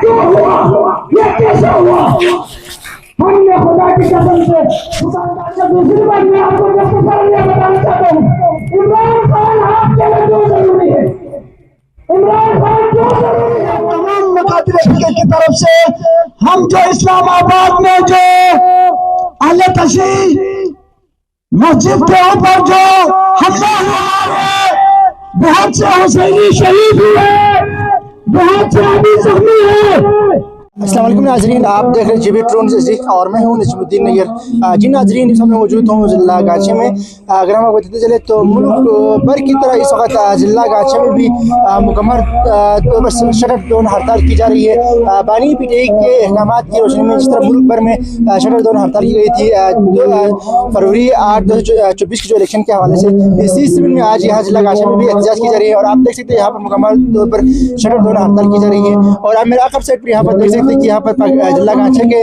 क्यों हुआ, ये कैसे हुआ? हमने खुदा की कसम से दूसरी बात मैं आपको बताना चाहता हूँ, इमरान खान आपके लिए क्यों जरूरी है? इमरान खान क्यों जरूरी है? तमाम मकातिल की तरफ से हम जो इस्लामाबाद में जो अहले तशरीह मस्जिद के ऊपर जो हमला हुआ है, बहुत से हुसैनी शहीद हुए, बहुत से आदमी जख्मी है। अस्सलाम वालेकुम नाज़रीन, आप देख रहे हैं जीबी ट्रोन से और मैं हूं नजमुद्दीन नैयर। जी नाज़रीन, इस समय मौजूद हूं ज़िला गाछे में। अगर हम आपको बताते चले तो मुल्क भर की तरह इस वक्त ज़िला गाछे में भी मुकम्मल शटर डाउन हड़ताल की जा रही है। बानी पीटीआई के अहकाम की रोशनी में जिस तरह मुल्क भर में शटर डाउन हड़ताल की गई थी 2 फरवरी 2024 के जो इलेक्शन के हवाले से, इसी सिलसिले में आज यहाँ ज़िला गाछे में भी एहतजाज की जा रही है। और आप देख सकते हैं यहाँ पर मुकम्मल तौर पर शटर डाउन हड़ताल की जा रही है। और आप मेरे आखिर साइड पर यहाँ पर देख सकते कि यहाँ पर जिला गाछे के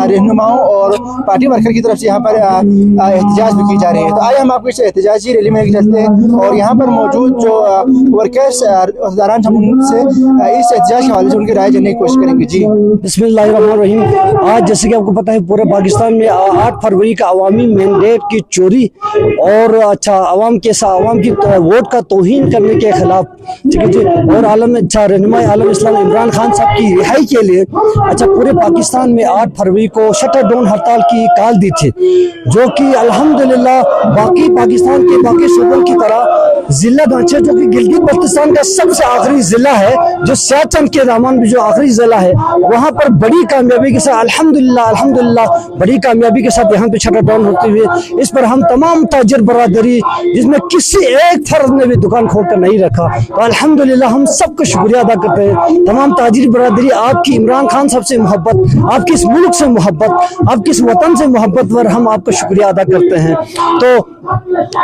रहनुमाओं और पार्टी वर्कर की तरफ से यहाँ पर एहतजाज भी की जा रही है। तो आज हम आपको इस एहतजाजी रैली में चलते हैं और यहाँ पर मौजूद जो वर्कर्स हज़ारान से इस एहतजाज के हवाले से उनकी राय जानने की कोशिश करेंगे। जी बिस्मिल्लाहिर्रहमानिर्रहीम। आज जैसे कि आपको पता है पूरे पाकिस्तान में 8 फरवरी का अवामी मैंडेट की चोरी और अवाम की वोट का तौहीन करने के खिलाफ, ठीक है जी, और रहनुमा आलम इस्लाम इमरान खान साहब की रिहाई के लिए पूरे पाकिस्तान में 8 फरवरी को शटर डाउन हड़ताल की काल दी थी, जो कि अल्हम्दुलिल्लाह बाकी पाकिस्तान के बाकी सूबों की तरह जिला गाछे जो कि गिलगित बल्तिस्तान का सबसे आखिरी जिला है, जो सियाचंद के दामन में जो आखिरी जिला है, वहाँ पर बड़ी कामयाबी के साथ अल्हम्दुलिल्लाह बड़ी कामयाबी के साथ यहाँ पे शटर डाउन होते हुए इस पर हम तमाम ताजिर बरादरी, जिसमें किसी एक फर्द ने भी दुकान खोल कर नहीं रखा, तो अल्हम्दुलिल्लाह हम सबका शुक्रिया अदा करते हैं। तमाम ताजिर बरादरी आपकी इमरान खान साहब से मोहब्बत, आपके इस मुल्क से मोहब्बत, आपके इस वतन से मोहब्बत पर हम आपका शुक्रिया अदा करते हैं। तो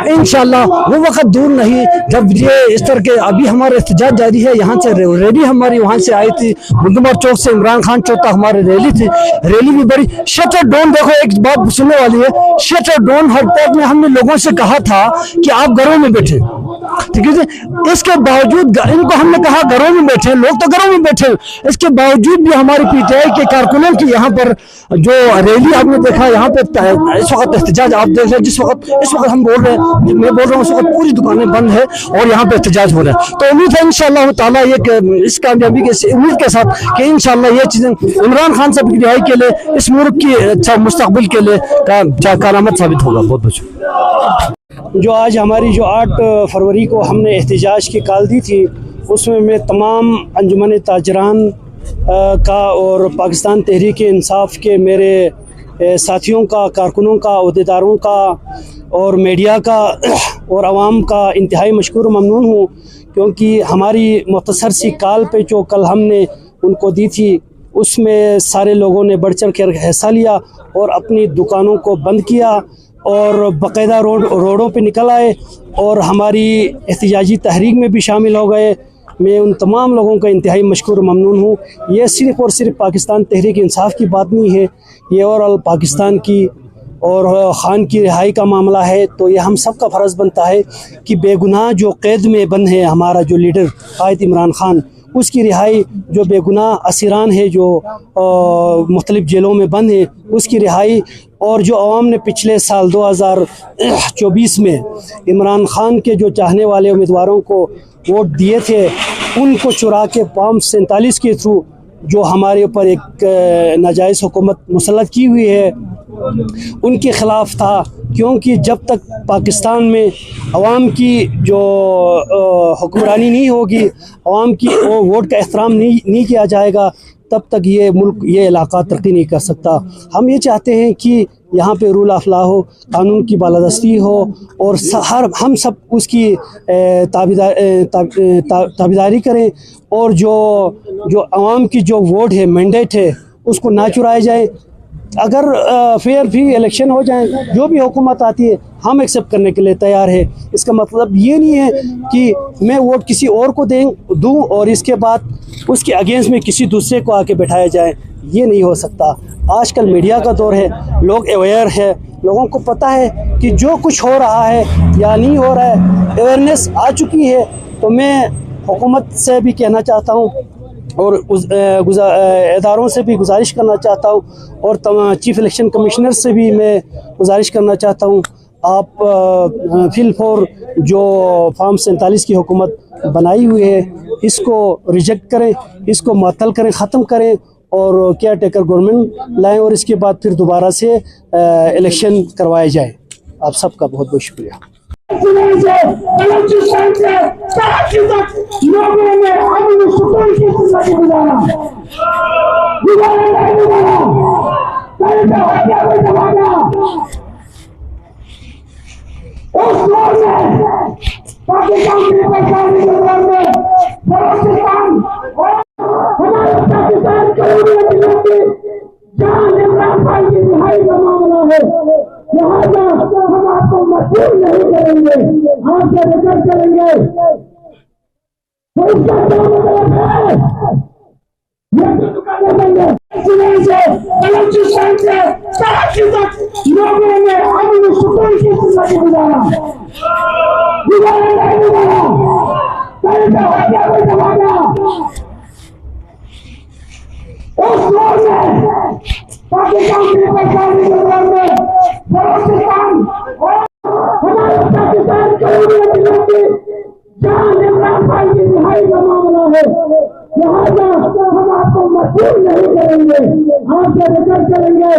इंशाल्लाह वो वक्त दूर नहीं जब ये इस तरह के अभी हमारा एहतजाज जारी है। यहाँ से रैली हमारी वहाँ से आई थी, गुंदुमर चौक से इमरान खान चौक तक हमारी रैली थी। रैली भी बड़ी शटर डाउन, देखो एक बात सुनने वाली है, शटर डाउन हड़ताल में हमने लोगों से कहा था कि आप घरों में बैठे, ठीक है। इसके बावजूद इनको हमने कहा घरों में बैठे, लोग तो घरों में बैठे, इसके बावजूद भी हमारी पीटीआई के कारकुनों की यहाँ पर जो रैली आपने देखा, यहाँ पे इस वक्त एहतजाज आप देख रहे हैं। इस वक्त हम बोल रहे हैं, मैं बोल रहा हूँ, इस वक्त पूरी दुकानें बंद है और यहाँ पे एहतजाज हो रहा है। तो उम्मीद है इंशाअल्लाह ताला इस कामयाबी के उम्मीद के साथ कि इंशाअल्लाह ये चीजें इमरान खान साहब की रिहाई के लिए, इस मुल्क की मुस्तकबिल के लिए कारआमद साबित होगा। बहुत बहुत जो आज हमारी जो 8 फरवरी को हमने एहतजाज की काल दी थी, उसमें मैं तमाम अंजुमन ताजरान का और पाकिस्तान तहरीक इंसाफ के मेरे साथियों का, कारकुनों का, अहदेदारों का और मीडिया का और आवाम का इंतहाई मशकूर ममनून हूँ, क्योंकि हमारी मुख्तसर सी काल पे जो कल हमने उनको दी थी, उसमें सारे लोगों ने बढ़ चढ़ कर हिस्सा लिया और अपनी दुकानों को बंद किया और बाकायदा रोडों पे निकल आए और हमारी एहतजाजी तहरीक में भी शामिल हो गए। मैं उन तमाम लोगों का इंतहाई मशकूर ममनून हूँ। ये सिर्फ़ और सिर्फ पाकिस्तान तहरीक इंसाफ की बात नहीं है, ये और पाकिस्तान की और ख़ान की रिहाई का मामला है। तो ये हम सब का फ़र्ज़ बनता है कि बेगुनाह जो क़ैद में बंद है हमारा जो लीडर कायद इमरान खान, उसकी रिहाई, जो बेगुनाह असीरान है जो मुख्तलिफ़ जेलों में बंद है, उसकी रिहाई, और जो अवाम ने पिछले साल 2024 में इमरान खान के जो चाहने वाले उम्मीदवारों को वोट दिए थे, उनको चुरा के फॉर्म 47 के थ्रू जो हमारे ऊपर एक नाजायज़ हुकूमत मुसल्लत की हुई है, उनके ख़िलाफ़ था। क्योंकि जब तक पाकिस्तान में अवाम की जो हुक्मरानी नहीं होगी, अवाम की वोट का एहतराम नहीं किया जाएगा, तब तक ये मुल्क, ये इलाका तरक्की नहीं कर सकता। हम ये चाहते हैं कि यहाँ पे रूल ऑफ लॉ हो, कानून की बालादस्ती हो और हम सब उसकी ताबेदारी करें और जो अवाम की जो वोट है, मैंडेट है, उसको ना चुराया जाए। अगर फेयर फ्री इलेक्शन हो जाए, जो भी हुकूमत आती है हम एक्सेप्ट करने के लिए तैयार है। इसका मतलब ये नहीं है कि मैं वोट किसी और को दूं और इसके बाद उसके अगेंस्ट में किसी दूसरे को आके बैठाया जाए, ये नहीं हो सकता। आजकल मीडिया का दौर है, लोग अवेयर है, लोगों को पता है कि जो कुछ हो रहा है या नहीं हो रहा है, अवेयरनेस आ चुकी है। तो मैं हुकूमत से भी कहना चाहता हूँ और उस इदारों से भी गुजारिश करना चाहता हूँ और चीफ इलेक्शन कमिश्नर से भी मैं गुजारिश करना चाहता हूँ, आप फिल फॉर जो फॉर्म 47 की हुकूमत बनाई हुई है इसको रिजेक्ट करें, इसको मअतल करें, ख़त्म करें और केयर टेकर गवर्नमेंट लाएं और इसके बाद फिर दोबारा से इलेक्शन करवाए जाए। आप सबका बहुत बहुत शुक्रिया। लोगों ने अमन सुकून की जिंदगी गुजारा उस दौर में पाकिस्तान की परेशानी के दौर में बलोचिस्तान और हमारे पाकिस्तान के जान इमरान खान की रिहाई का मामला है, लिहाजा हम आपको मजबूर नहीं करेंगे, आपसे रिजेक्ट करेंगे। तो इसका क्या मतलब है? ये तो देंगे बलोचिस्तान से कराची तक लोगों ने अमन सुकून की जिंदगी गुजारा नहीं गुजारा। उस दौर में पाकिस्तान की परेशानी के दौर में बलोचिस्तान और हमारे पाकिस्तान के जान इमरान खान की रिहाई का मामला है, लिहाजा हम आपको मजबूर नहीं करेंगे, आपसे रिजेक्ट करेंगे।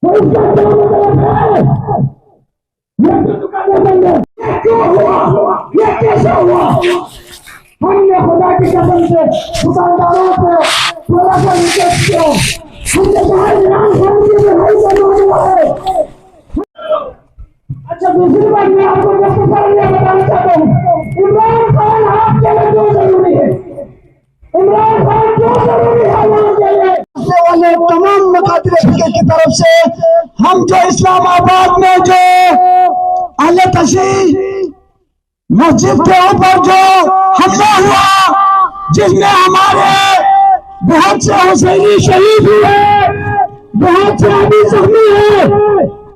तो इसका क्या मतलब है? ये क्यों हुआ? ये कैसे हुआ? हमने खुदा की कसम से दुकानदारों को थोड़ा सा रिजेक्ट किया, हमने कहा इमरान खान की रिहाई का मामला है। अच्छा, दूसरी बात मैं आपको बताना चाहता हूँ, इमरान खान आपके लिए क्यों जरूरी है? इमरान खान क्यों जरूरी है आपके लिए? वाले तमाम मकातिल की तरफ से हम जो इस्लामाबाद में जो अहले तशरीह मस्जिद के ऊपर जो हमला हुआ, जिसमें हमारे बहुत से हुसैनी शहीद हुए, बहुत से आदमी जख्मी हुए,